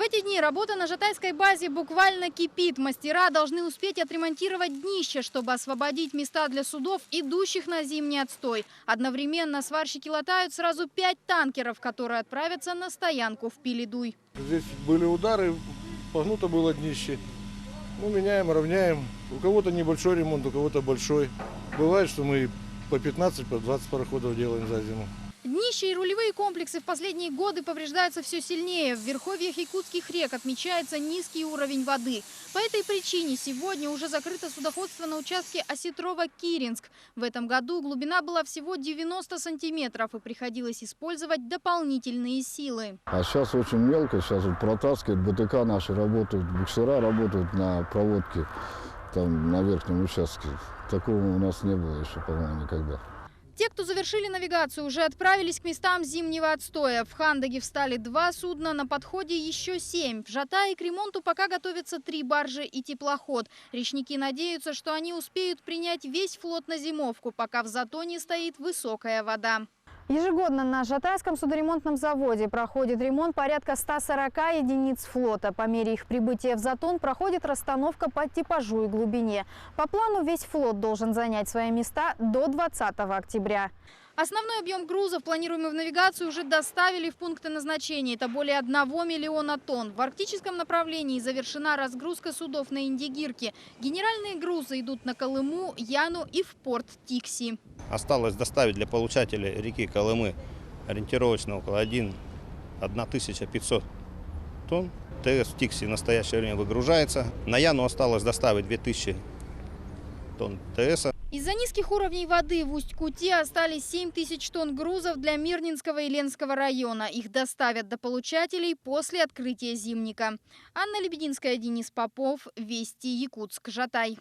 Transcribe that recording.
В эти дни работа на Жатайской базе буквально кипит. Мастера должны успеть отремонтировать днище, чтобы освободить места для судов, идущих на зимний отстой. Одновременно сварщики латают сразу 5 танкеров, которые отправятся на стоянку в Пилидуй. Здесь были удары, погнуто было днище. Мы меняем, равняем. У кого-то небольшой ремонт, у кого-то большой. Бывает, что мы по 15, по 20 пароходов делаем за зиму. Днище и рулевые комплексы в последние годы повреждаются все сильнее. В верховьях якутских рек отмечается низкий уровень воды. По этой причине сегодня уже закрыто судоходство на участке Осетрова-Киринск. В этом году глубина была всего 90 сантиметров и приходилось использовать дополнительные силы. А сейчас очень мелко, сейчас вот протаскивают, БТК наши работают, буксера работают на проводке там на верхнем участке. Такого у нас не было еще, по-моему, никогда. Те, кто завершили навигацию, уже отправились к местам зимнего отстоя. В Хандаге встали 2 судна, на подходе еще 7. В Жатае к ремонту пока готовятся 3 баржи и теплоход. Речники надеются, что они успеют принять весь флот на зимовку, пока в затоне стоит высокая вода. Ежегодно на Жатайском судоремонтном заводе проходит ремонт порядка 140 единиц флота. По мере их прибытия в затон проходит расстановка по типажу и глубине. По плану весь флот должен занять свои места до 20 октября. Основной объем грузов, планируемый в навигацию, уже доставили в пункты назначения. Это более 1 миллиона тонн. В арктическом направлении завершена разгрузка судов на Индигирке. Генеральные грузы идут на Колыму, Яну и в порт Тикси. Осталось доставить для получателей реки Колымы ориентировочно около 1500 тонн. ТС в Тикси в настоящее время выгружается. На Яну осталось доставить 2000 тонн ТС. Из-за низких уровней воды в Усть-Куте остались 7000 тонн грузов для Мирнинского и Ленского района. Их доставят до получателей после открытия зимника. Анна Лебединская, Денис Попов. Вести, Якутск, Жатай.